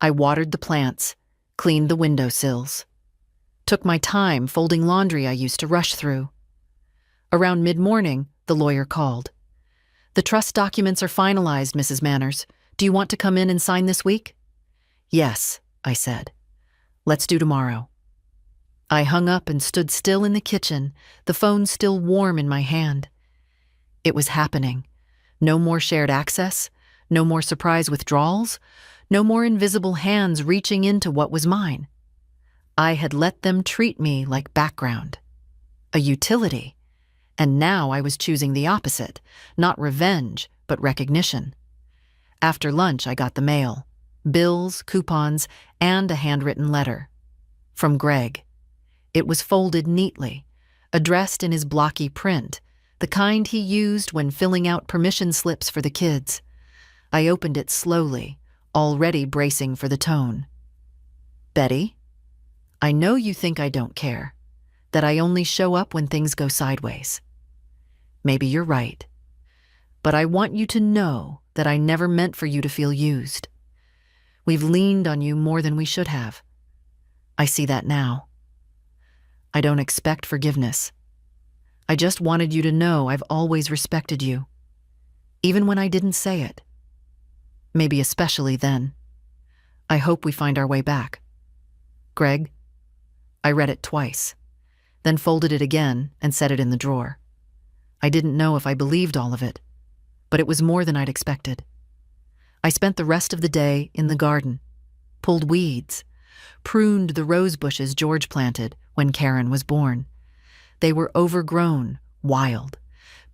I watered the plants, cleaned the windowsills, took my time folding laundry I used to rush through. Around mid-morning, the lawyer called. "The trust documents are finalized, Mrs. Manners. Do you want to come in and sign this week?" "Yes," I said. "Let's do tomorrow." I hung up and stood still in the kitchen, the phone still warm in my hand. It was happening. No more shared access, no more surprise withdrawals, no more invisible hands reaching into what was mine. I had let them treat me like background, a utility, and now I was choosing the opposite, not revenge, but recognition. After lunch, I got the mail, bills, coupons, and a handwritten letter. From Greg. It was folded neatly, addressed in his blocky print, the kind he used when filling out permission slips for the kids. I opened it slowly, already bracing for the tone. "Betty, I know you think I don't care, that I only show up when things go sideways. Maybe you're right, but I want you to know that I never meant for you to feel used. We've leaned on you more than we should have. I see that now. I don't expect forgiveness. I just wanted you to know I've always respected you, even when I didn't say it. Maybe especially then. I hope we find our way back. Greg." I read it twice, then folded it again and set it in the drawer. I didn't know if I believed all of it, but it was more than I'd expected. I spent the rest of the day in the garden, pulled weeds, pruned the rose bushes George planted when Karen was born. They were overgrown, wild,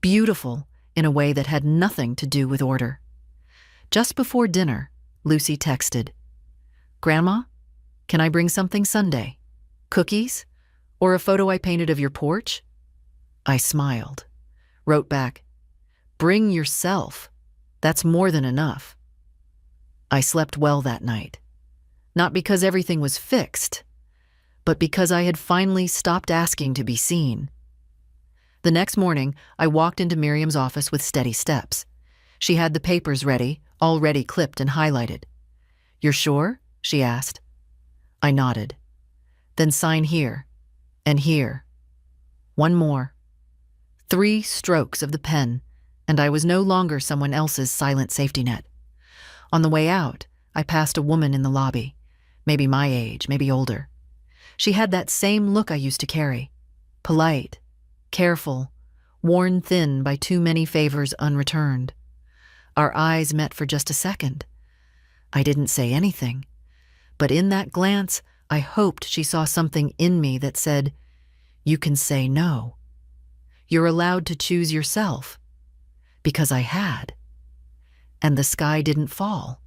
beautiful in a way that had nothing to do with order. Just before dinner, Lucy texted, "Grandma, can I bring something Sunday? Cookies? Or a photo I painted of your porch?" I smiled, wrote back, "Bring yourself. That's more than enough." I slept well that night, not because everything was fixed, but because I had finally stopped asking to be seen. The next morning, I walked into Miriam's office with steady steps. She had the papers ready, already clipped and highlighted. "You're sure?" she asked. I nodded. "Then sign here, and here. One more." 3 strokes of the pen, and I was no longer someone else's silent safety net. On the way out, I passed a woman in the lobby, maybe my age, maybe older. She had that same look I used to carry, polite, careful, worn thin by too many favors unreturned. Our eyes met for just a second. I didn't say anything, but in that glance, I hoped she saw something in me that said, "You can say no. You're allowed to choose yourself." Because I had. And the sky didn't fall.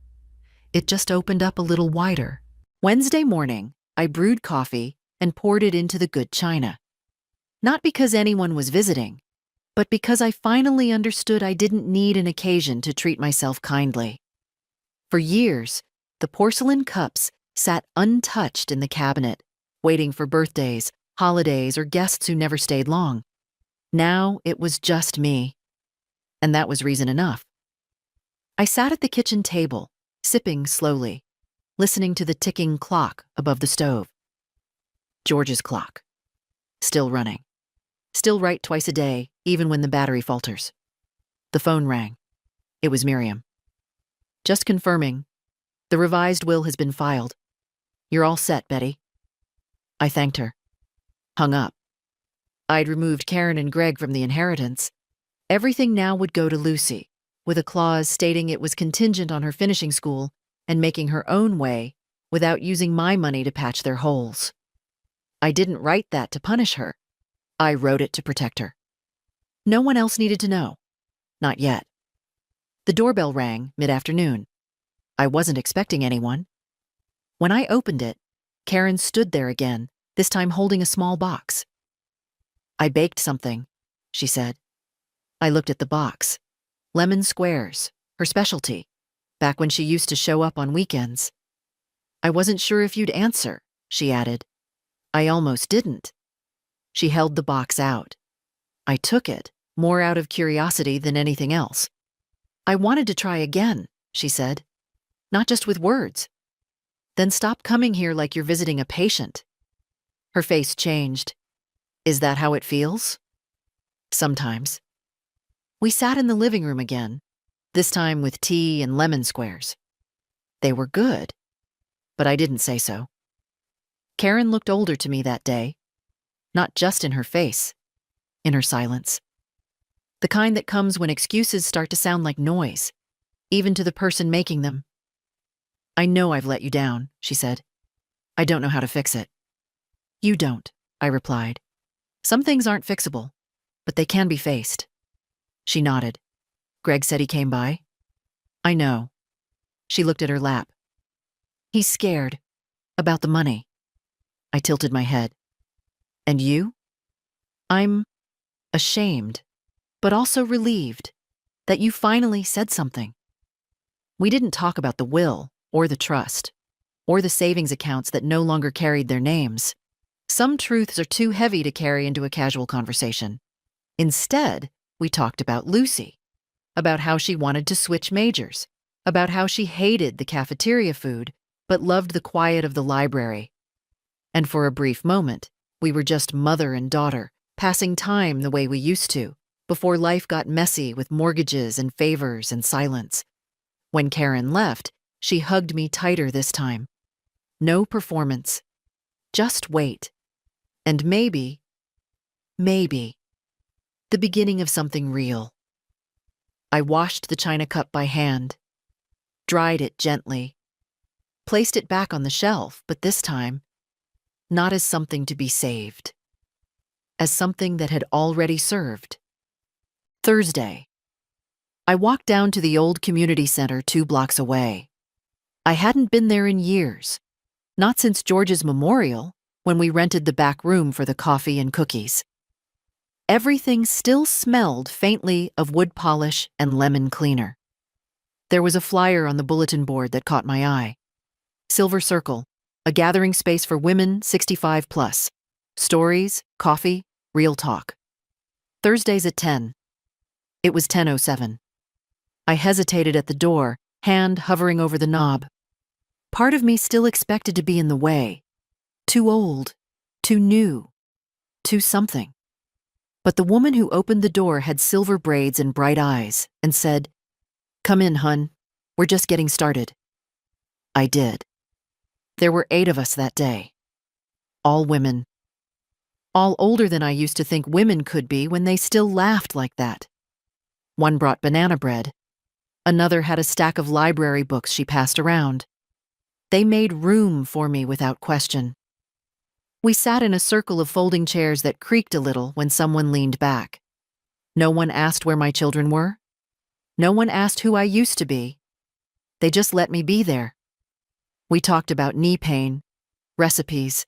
It just opened up a little wider. Wednesday morning, I brewed coffee and poured it into the good china. Not because anyone was visiting, but because I finally understood I didn't need an occasion to treat myself kindly. For years, the porcelain cups sat untouched in the cabinet, waiting for birthdays, holidays, or guests who never stayed long. Now it was just me. And that was reason enough. I sat at the kitchen table, sipping slowly, listening to the ticking clock above the stove. George's clock. Still running. Still right twice a day, even when the battery falters. The phone rang. It was Miriam. "Just confirming. The revised will has been filed. You're all set, Betty." I thanked her. Hung up. I'd removed Karen and Greg from the inheritance. Everything now would go to Lucy, with a clause stating it was contingent on her finishing school and making her own way without using my money to patch their holes. I didn't write that to punish her. I wrote it to protect her. No one else needed to know. Not yet. The doorbell rang mid-afternoon. I wasn't expecting anyone. When I opened it, Karen stood there again, this time holding a small box. "I baked something," she said. I looked at the box. Lemon squares, her specialty, back when she used to show up on weekends. "I wasn't sure if you'd answer," she added. I almost didn't. She held the box out. I took it, more out of curiosity than anything else. "I wanted to try again," she said. "Not just with words." "Then stop coming here like you're visiting a patient." Her face changed. "Is that how it feels?" "Sometimes." We sat in the living room again, this time with tea and lemon squares. They were good, but I didn't say so. Karen looked older to me that day, not just in her face, in her silence. The kind that comes when excuses start to sound like noise, even to the person making them. "I know I've let you down," she said. "I don't know how to fix it." "You don't," I replied. "Some things aren't fixable, but they can be faced." She nodded. "Greg said he came by?" "I know." She looked at her lap. "He's scared. About the money." I tilted my head. "And you?" "I'm ashamed, but also relieved that you finally said something." We didn't talk about the will, or the trust, or the savings accounts that no longer carried their names. Some truths are too heavy to carry into a casual conversation. Instead, we talked about Lucy, about how she wanted to switch majors, about how she hated the cafeteria food, but loved the quiet of the library. And for a brief moment, we were just mother and daughter, passing time the way we used to, before life got messy with mortgages and favors and silence. When Karen left, she hugged me tighter this time. No performance. Just wait. And maybe, the beginning of something real. I washed the china cup by hand, dried it gently, placed it back on the shelf, but this time, not as something to be saved, as something that had already served. Thursday. I walked down to the old community center 2 blocks away. I hadn't been there in years, not since George's memorial, when we rented the back room for the coffee and cookies. Everything still smelled faintly of wood polish and lemon cleaner. There was a flyer on the bulletin board that caught my eye. Silver Circle, a gathering space for women 65 plus. Stories, coffee, real talk. Thursdays at 10. It was 10:07. I hesitated at the door, hand hovering over the knob. Part of me still expected to be in the way. Too old, too new, too something. But the woman who opened the door had silver braids and bright eyes and said, "Come in, hun. We're just getting started." I did. There were 8 of us that day. All women. All older than I used to think women could be when they still laughed like that. One brought banana bread. Another had a stack of library books she passed around. They made room for me without question. We sat in a circle of folding chairs that creaked a little when someone leaned back. No one asked where my children were. No one asked who I used to be. They just let me be there. We talked about knee pain, recipes,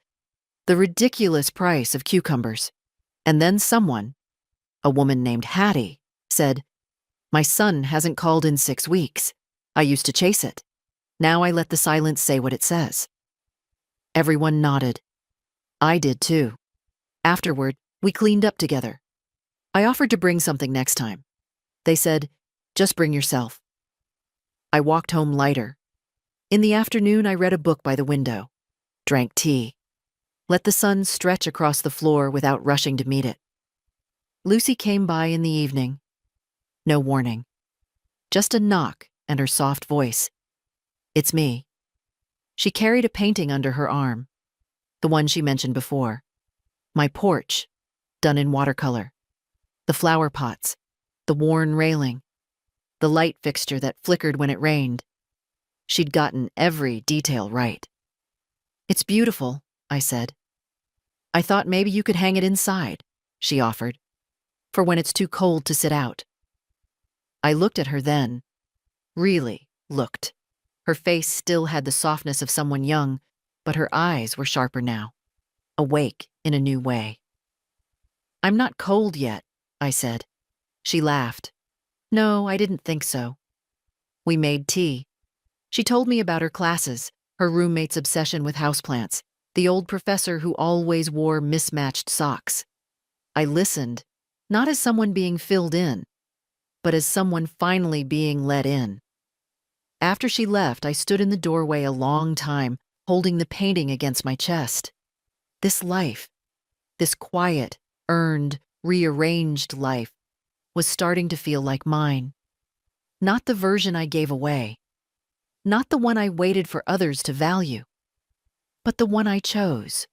the ridiculous price of cucumbers. And then someone, a woman named Hattie, said, "My son hasn't called in 6 weeks. I used to chase it. Now I let the silence say what it says." Everyone nodded. I did too. Afterward, we cleaned up together. I offered to bring something next time. They said, "Just bring yourself." I walked home lighter. In the afternoon, I read a book by the window, drank tea, let the sun stretch across the floor without rushing to meet it. Lucy came by in the evening. No warning. Just a knock and her soft voice. "It's me." She carried a painting under her arm, the one she mentioned before. My porch, done in watercolor. The flower pots, the worn railing, the light fixture that flickered when it rained. She'd gotten every detail right. It's beautiful, I said. I thought maybe you could hang it inside, she offered, for when it's too cold to sit out. I looked at her then, really looked. Her face still had the softness of someone young, but her eyes were sharper now, awake in a new way. I'm not cold yet, I said. She laughed. No, I didn't think so. We made tea. She told me about her classes, her roommate's obsession with houseplants, the old professor who always wore mismatched socks. I listened, not as someone being filled in, but as someone finally being let in. After she left, I stood in the doorway a long time, holding the painting against my chest. This life, this quiet, earned, rearranged life, was starting to feel like mine. Not the version I gave away. Not the one I waited for others to value. But the one I chose.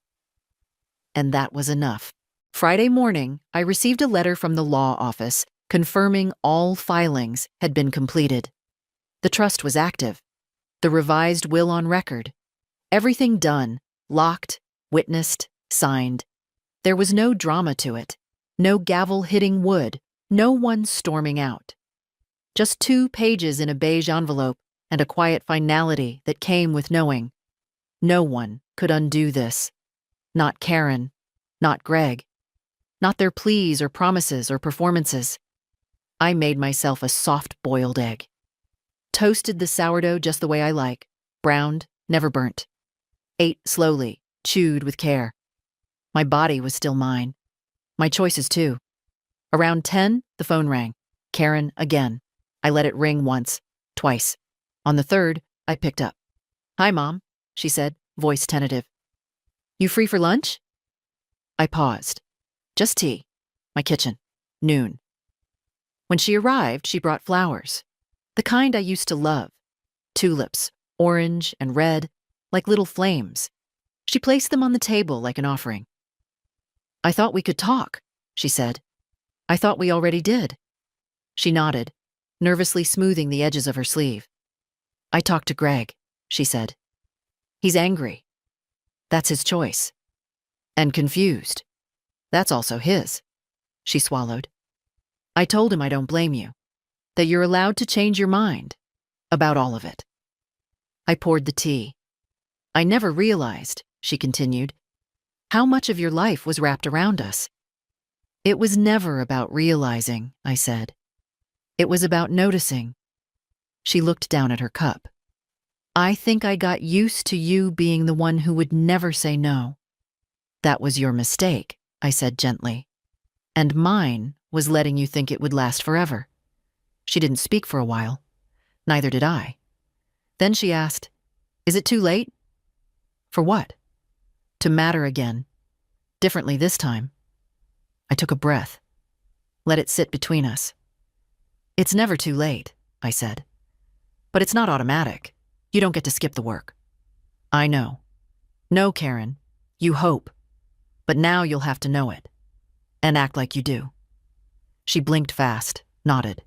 And that was enough. Friday morning, I received a letter from the law office confirming all filings had been completed. The trust was active. The revised will on record. Everything done, locked, witnessed, signed. There was no drama to it. No gavel hitting wood. No one storming out. Just 2 pages in a beige envelope and a quiet finality that came with knowing. No one could undo this. Not Karen. Not Greg. Not their pleas or promises or performances. I made myself a soft-boiled egg. Toasted the sourdough just the way I like. Browned, never burnt. Ate slowly, chewed with care. My body was still mine. My choices too. Around 10, the phone rang. Karen again. I let it ring once, twice. On the third, I picked up. Hi, Mom, she said, voice tentative. You free for lunch? I paused. Just tea. My kitchen. Noon. When she arrived, she brought flowers. The kind I used to love. Tulips, orange and red, like little flames. She placed them on the table like an offering. I thought we could talk, she said. I thought we already did. She nodded, nervously smoothing the edges of her sleeve. I talked to Greg, she said. He's angry. That's his choice. And confused. That's also his. She swallowed. I told him I don't blame you. That you're allowed to change your mind. About all of it. I poured the tea. I never realized, she continued, how much of your life was wrapped around us. It was never about realizing, I said. It was about noticing. She looked down at her cup. I think I got used to you being the one who would never say no. That was your mistake, I said gently. And mine was letting you think it would last forever. She didn't speak for a while. Neither did I. Then she asked, Is it too late? For what? To matter again. Differently this time. I took a breath. Let it sit between us. It's never too late, I said. But it's not automatic. You don't get to skip the work. I know. No, Karen. You hope. But now you'll have to know it. And act like you do. She blinked fast, nodded.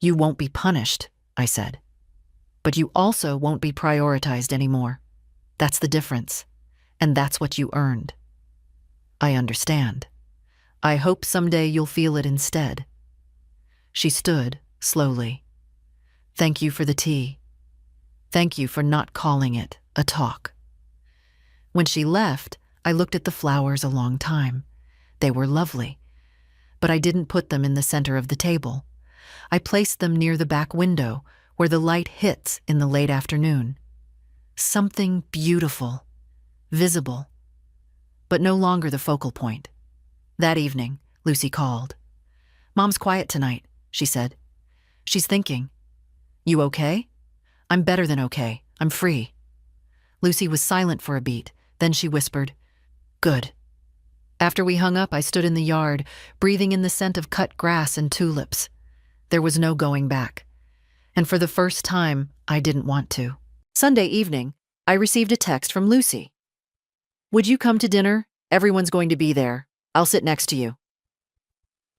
You won't be punished, I said. But you also won't be prioritized anymore. That's the difference. And that's what you earned. I understand. I hope someday you'll feel it instead. She stood, slowly. Thank you for the tea. Thank you for not calling it a talk. When she left, I looked at the flowers a long time. They were lovely. But I didn't put them in the center of the table. I placed them near the back window, where the light hits in the late afternoon. Something beautiful, visible, but no longer the focal point. That evening, Lucy called. Mom's quiet tonight, she said. She's thinking. You okay? I'm better than okay. I'm free. Lucy was silent for a beat. Then she whispered, Good. After we hung up, I stood in the yard, breathing in the scent of cut grass and tulips. There was no going back. And for the first time, I didn't want to. Sunday evening, I received a text from Lucy. Would you come to dinner? Everyone's going to be there. I'll sit next to you.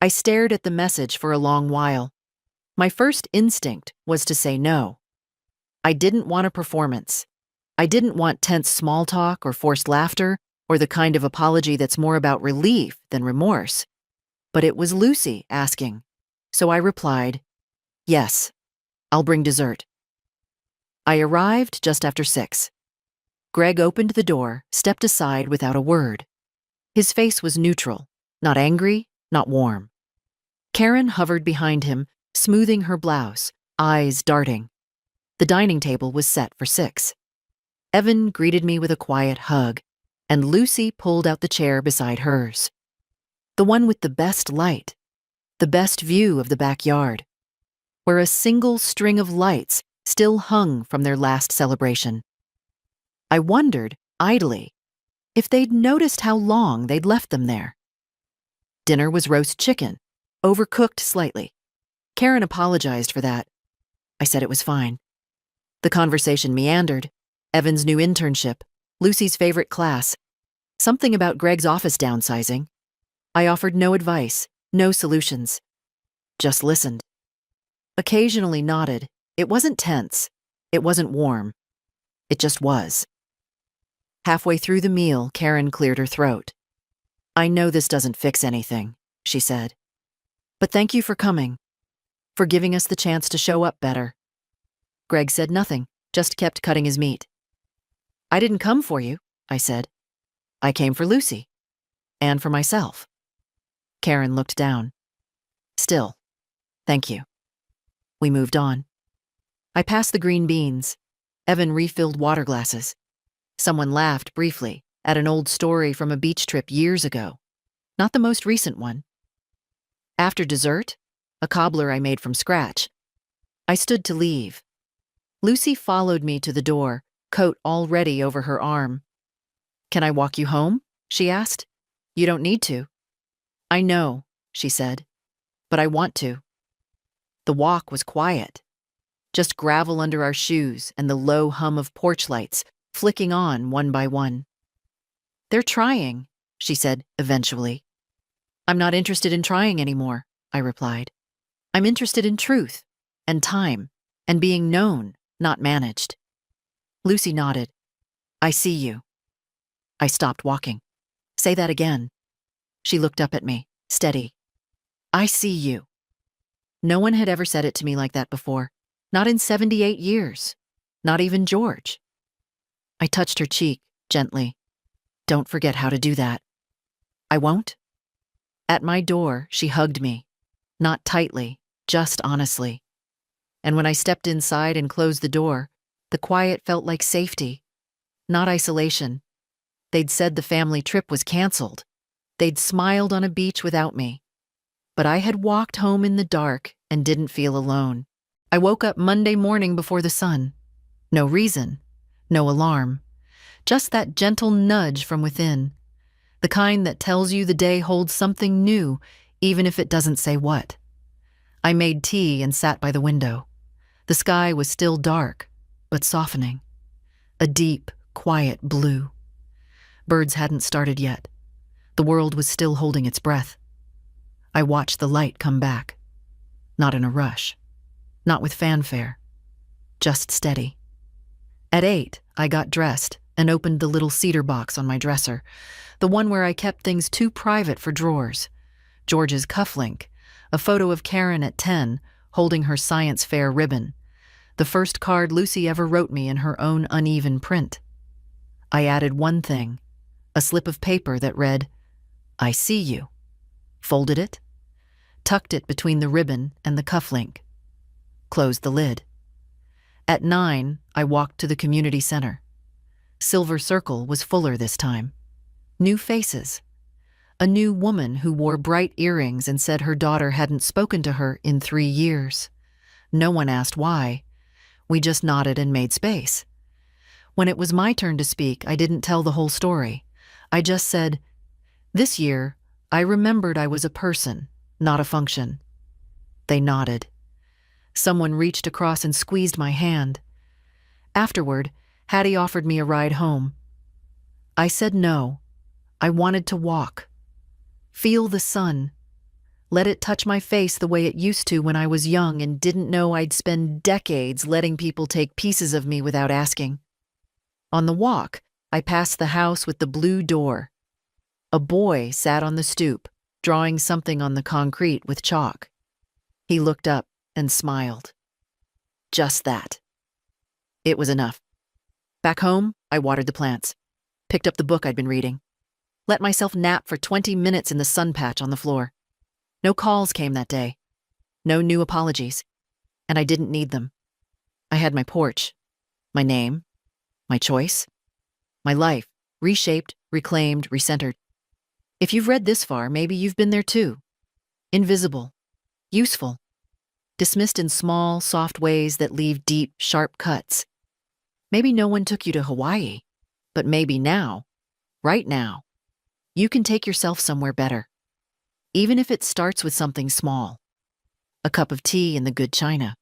I stared at the message for a long while. My first instinct was to say no. I didn't want a performance. I didn't want tense small talk or forced laughter or the kind of apology that's more about relief than remorse. But it was Lucy asking. So I replied, "Yes, I'll bring dessert." I arrived just after 6. Greg opened the door, stepped aside without a word. His face was neutral, not angry, not warm. Karen hovered behind him, smoothing her blouse, eyes darting. The dining table was set for 6. Evan greeted me with a quiet hug, and Lucy pulled out the chair beside hers. The one with the best light, the best view of the backyard, where a single string of lights still hung from their last celebration. I wondered, idly, if they'd noticed how long they'd left them there. Dinner was roast chicken, overcooked slightly. Karen apologized for that. I said it was fine. The conversation meandered. Evan's new internship, Lucy's favorite class, something about Greg's office downsizing. I offered no advice, no solutions. Just listened. Occasionally nodded. It wasn't tense. It wasn't warm. It just was. Halfway through the meal, Karen cleared her throat. "I know this doesn't fix anything," she said. "But thank you for coming, for giving us the chance to show up better." Greg said nothing, just kept cutting his meat. "I didn't come for you," I said. "I came for Lucy. And for myself." Karen looked down. "Still, thank you." We moved on. I passed the green beans. Evan refilled water glasses. Someone laughed briefly at an old story from a beach trip years ago. Not the most recent one. After dessert, a cobbler I made from scratch, I stood to leave. Lucy followed me to the door, coat already over her arm. "Can I walk you home?" she asked. "You don't need to." "I know," she said, "but I want to." The walk was quiet. Just gravel under our shoes and the low hum of porch lights flicking on one by one. "They're trying," she said eventually. "I'm not interested in trying anymore," I replied. "I'm interested in truth and time and being known, not managed." Lucy nodded. "I see you." I stopped walking. "Say that again." She looked up at me, steady. "I see you." No one had ever said it to me like that before. Not in 78 years. Not even George. I touched her cheek, gently. "Don't forget how to do that." "I won't?" At my door, she hugged me. Not tightly, just honestly. And when I stepped inside and closed the door, the quiet felt like safety, not isolation. They'd said the family trip was canceled. They'd smiled on a beach without me. But I had walked home in the dark and didn't feel alone. I woke up Monday morning before the sun. No reason, no alarm. Just that gentle nudge from within. The kind that tells you the day holds something new, even if it doesn't say what. I made tea and sat by the window. The sky was still dark, but softening. A deep, quiet blue. Birds hadn't started yet. The world was still holding its breath. I watched the light come back. Not in a rush. Not with fanfare. Just steady. At 8, I got dressed and opened the little cedar box on my dresser, the one where I kept things too private for drawers. George's cufflink, a photo of Karen at 10, holding her science fair ribbon, the first card Lucy ever wrote me in her own uneven print. I added one thing, a slip of paper that read, "I see you," folded it, tucked it between the ribbon and the cufflink, closed the lid. At 9, I walked to the community center. Silver Circle was fuller this time. New faces. A new woman who wore bright earrings and said her daughter hadn't spoken to her in 3 years. No one asked why. We just nodded and made space. When it was my turn to speak, I didn't tell the whole story. I just said, "This year, I remembered I was a person, not a function." They nodded. Someone reached across and squeezed my hand. Afterward, Hattie offered me a ride home. I said no. I wanted to walk. Feel the sun. Let it touch my face the way it used to when I was young and didn't know I'd spend decades letting people take pieces of me without asking. On the walk, I passed the house with the blue door. A boy sat on the stoop, drawing something on the concrete with chalk. He looked up and smiled. Just that. It was enough. Back home, I watered the plants, picked up the book I'd been reading, let myself nap for 20 minutes in the sun patch on the floor. No calls came that day. No new apologies. And I didn't need them. I had my porch, my name, my choice, my life, reshaped, reclaimed, recentered. If you've read this far, maybe you've been there too. Invisible, useful, dismissed in small, soft ways that leave deep, sharp cuts. Maybe no one took you to Hawaii, but maybe now, right now, you can take yourself somewhere better. Even if it starts with something small. A cup of tea in the good china.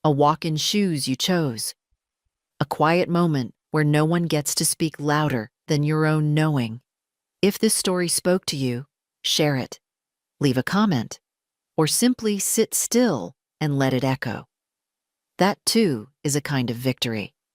A walk in shoes you chose. A quiet moment where no one gets to speak louder than your own knowing. If this story spoke to you, share it. Leave a comment. Or simply sit still and let it echo. That too is a kind of victory.